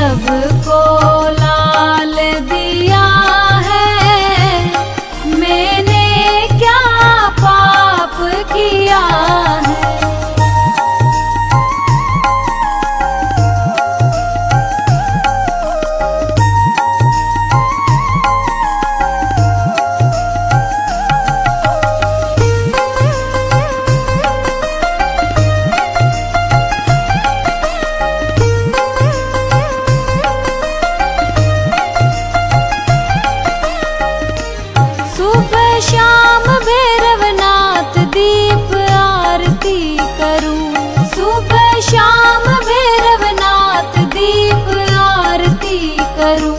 सबको लाल दिया है, मैंने क्या पाप किया है। सुबह शाम भैरवनाथ दीप आरती करूं, सुबह शाम भैरवनाथ दीप आरती करूं।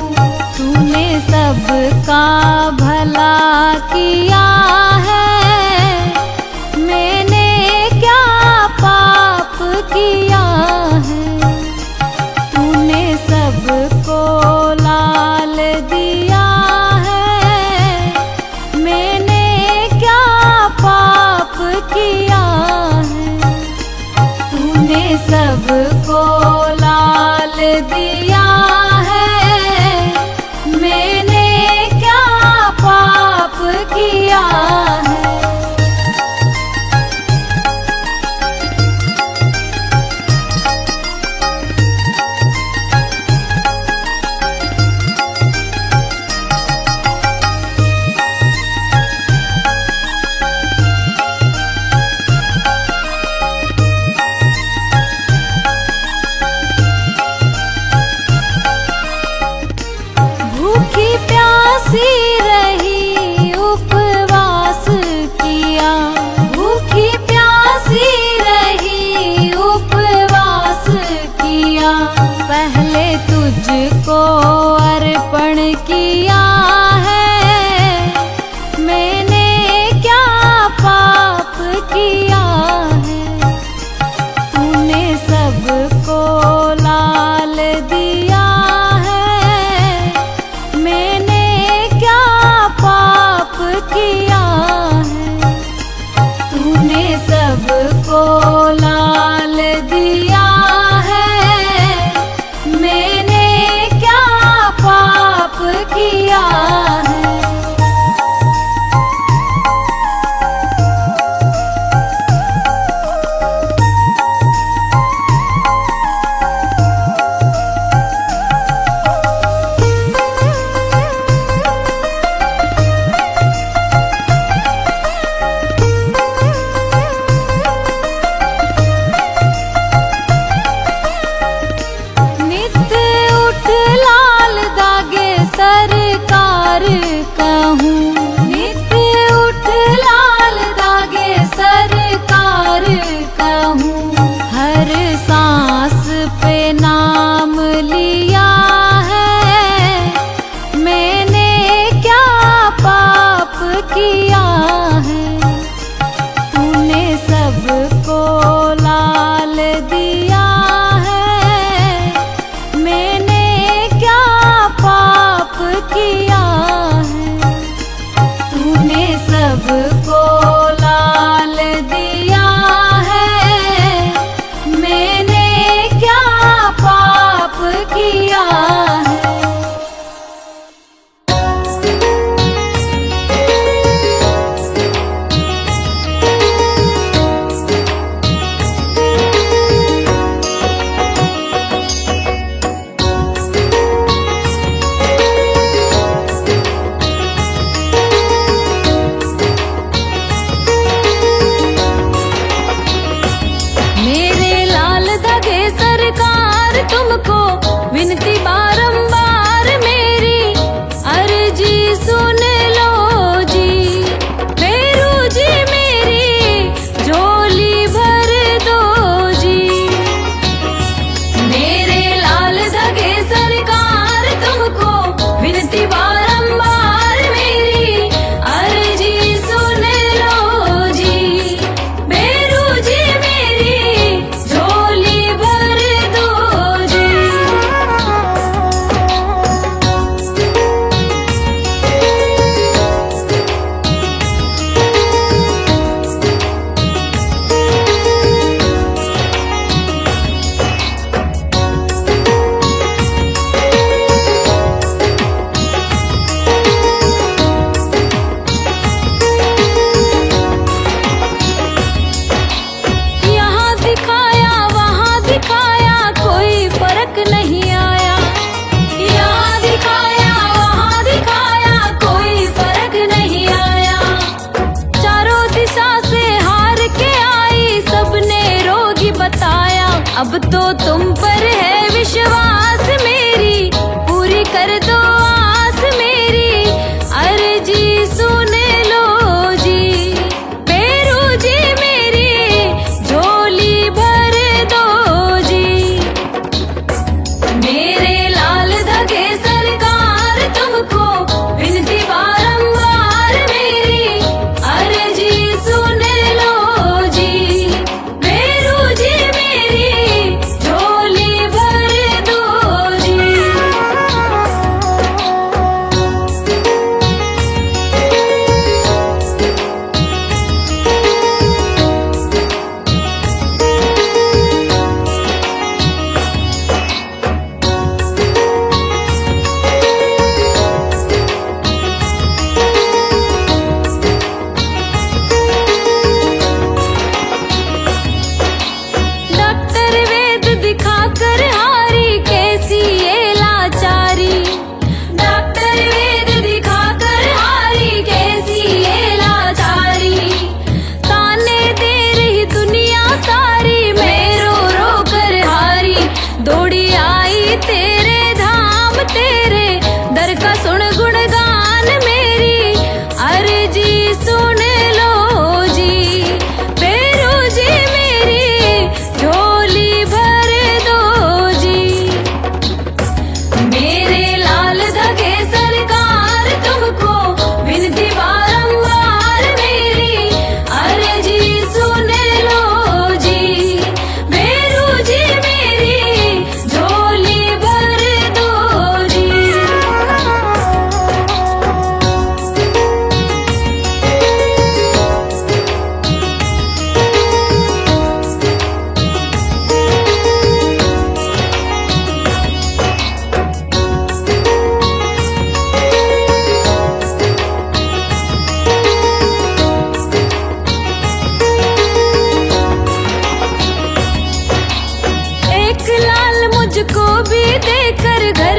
तूने सबका भला किया है, मैंने क्या पाप किया है। तूने सबको लाल दिया है, मैंने क्या पाप किया है। तूने सबको लाल दिया है, मैंने क्या पाप किया है। भूखी प्यासी रही उपवास किया, भूखी प्यासी रही उपवास किया। पहले तुझको अर्पण किया है, मैंने क्या पाप किया है। तूने सबको लाल दिया है, मैंने क्या पाप किया है। तूने सबको लाल दिया है, मैंने क्या पाप किया है। नित उठ लाल दागे सरकार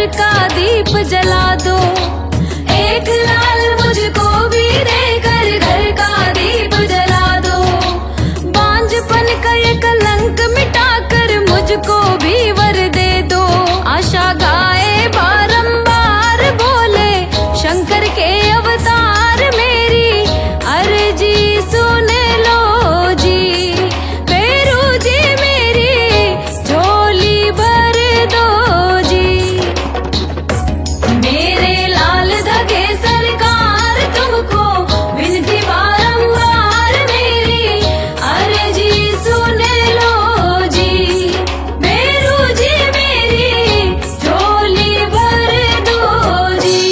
घर का दीप जला दो। एक लाल मुझको भी देकर घर का दीप जला दो। बांझपन का ये कलंक मिटाकर मुझको भी वर दे दो। आशा गाए बारंबार बोले शंकर के अवतार, मेरी अर्जी सुन लो जी। भैरू जी मेरी झोली भर दो जी। मेरे लाल धागे सरकार तुमको विनती बारंबार, मेरी अर्जी सुन लो जी। भैरू जी मेरी झोली भर दो जी।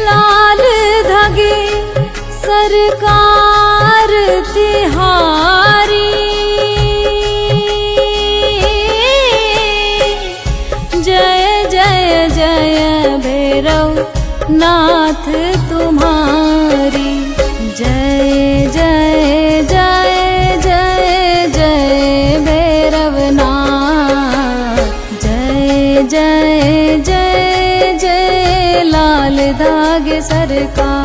लाल धागे सरकार तिहारी, जय जय जय भैरव नाथ तुम्हारी। जय जय जय जय जय भैरव नाथ। जय जय जय जय लाल धागे सरकार।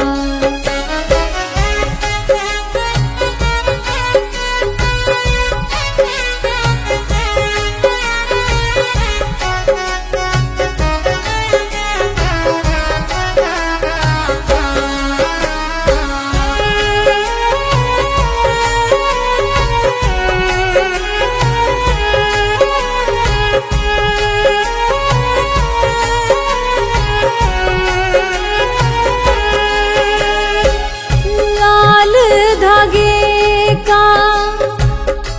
लाल धागे का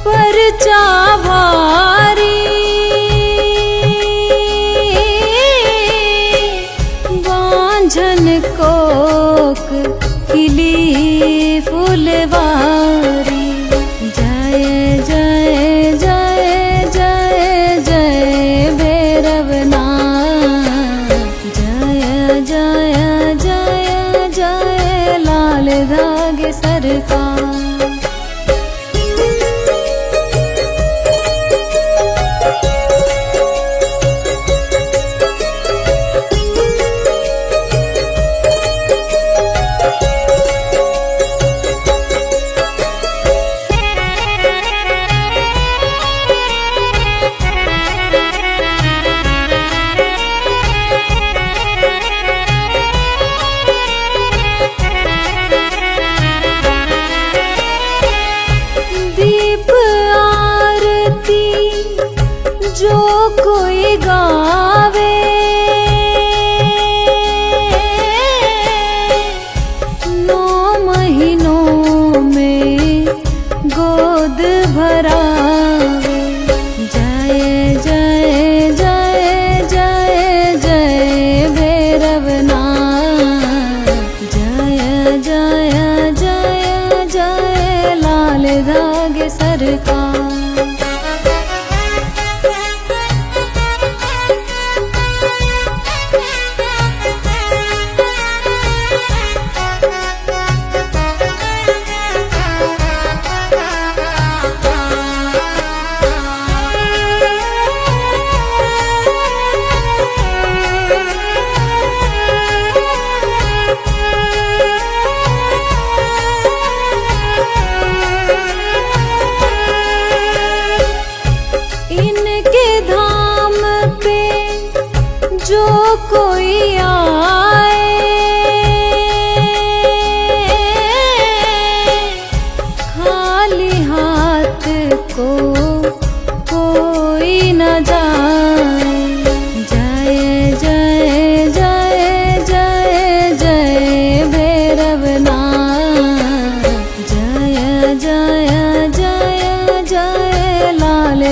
परचा भारी, बांझन कोक खिली फुलवारी। जय जय जय जय जय भैरव नाथ। जय जय जय जय लाल धागे सरकार। दीप आरती जो कोई गावे, नौ महीनों में गोद भरावे। जय जय जय जय जय भैरव नाथ। जय जय जय जय लाल धागे सरकार।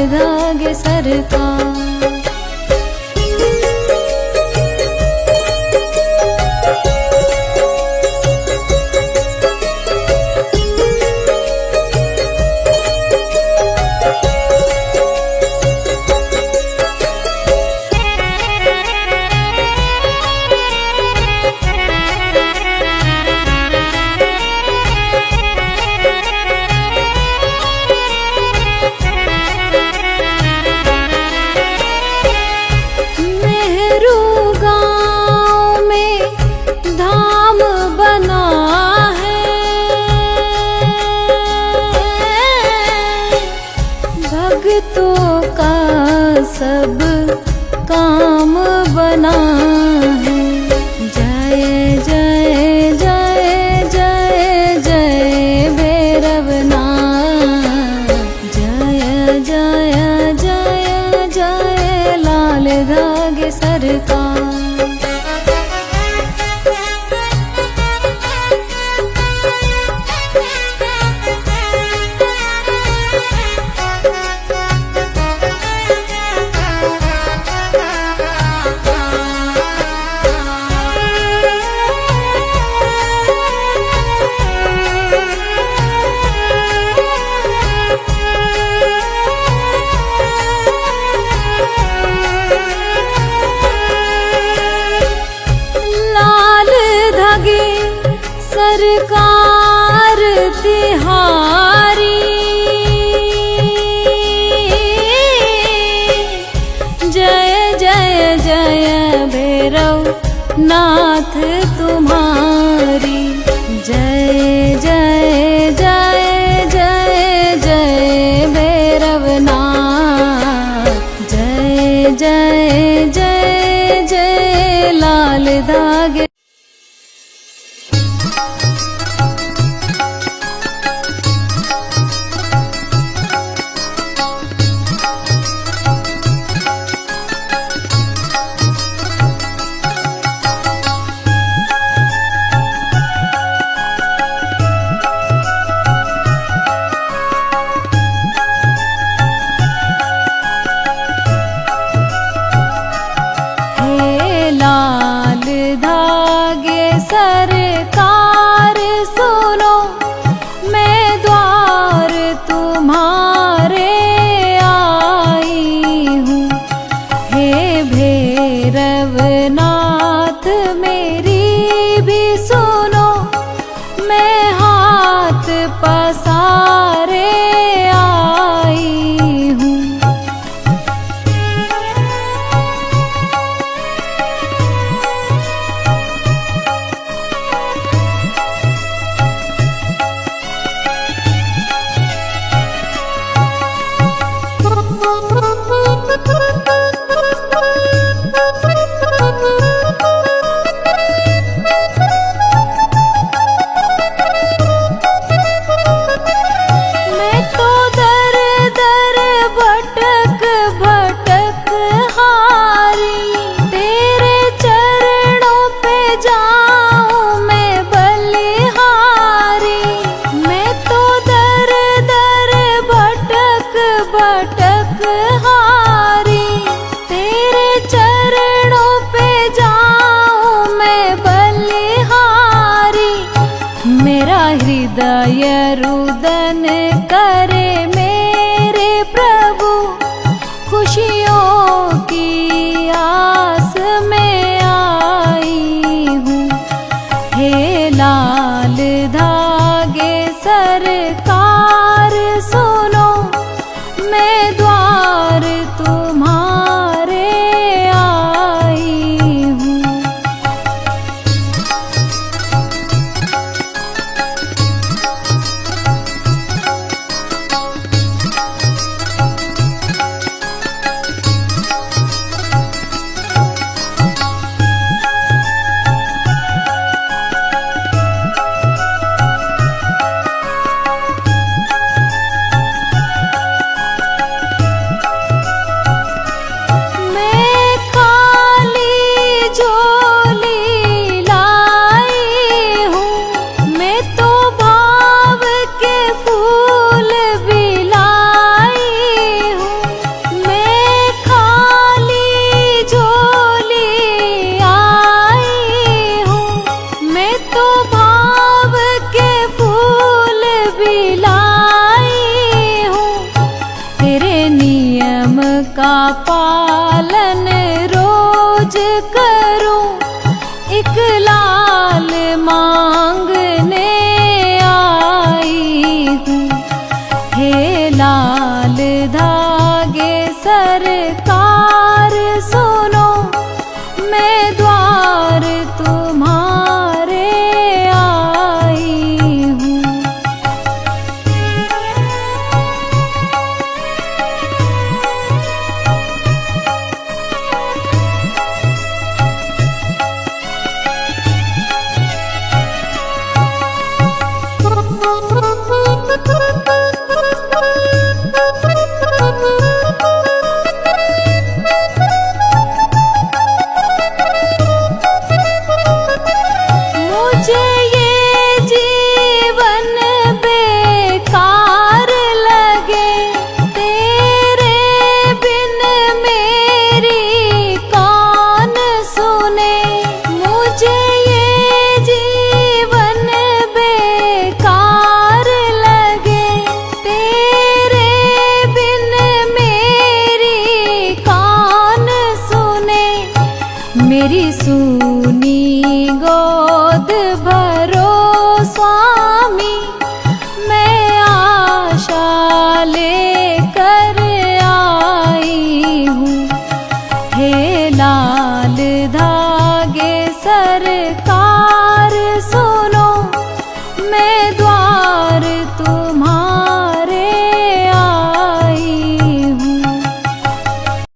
धागे सरकार। भक्तों का सब काम बना है। जय जय जय जय जय भैरवनाथ, जय जय जय जय लाल धागे सरकार। सरकार तिहारी, जय जय जय भैरव नाथ तुम्हारी। जय जय जय जय जय भैरव नाथ, जय जय जय जय लाल धागे। सरकार सुनो, मैं द्वार तुम्हारे आई हूँ। हे भैरवनाथ मेरी भी सुनो, मैं हाथ पसारे आई हूँ। मैं तो दर दर भटक भटक हारी, तेरे चरणों पे जाऊं मैं बलिहारी। मैं तो दर दर भटक भटक हारी, तेरे चरणों पे जाऊं मैं बलिहारी। मेरा हृदय रुदन करे मेरे प्रभु, खुशियों की आस में आई हूँ। हे लाल धागे सरकार सुनो, मैं द्वार तुम्हारे आई हूँ। नियम का पालन रोज करूं, एक लाल मांगने आई हूँ। हे लाल धागे सरकार सुनो, मैं द्वार तुम्हारे आई हूँ। मुझे ये जीवन बेकार लगे, तेरे बिन मेरी कौन सुने। मुझे ये जीवन बेकार लगे, तेरे बिन मेरी कौन सुने। मेरी सूनी गोद भरो स्वामी,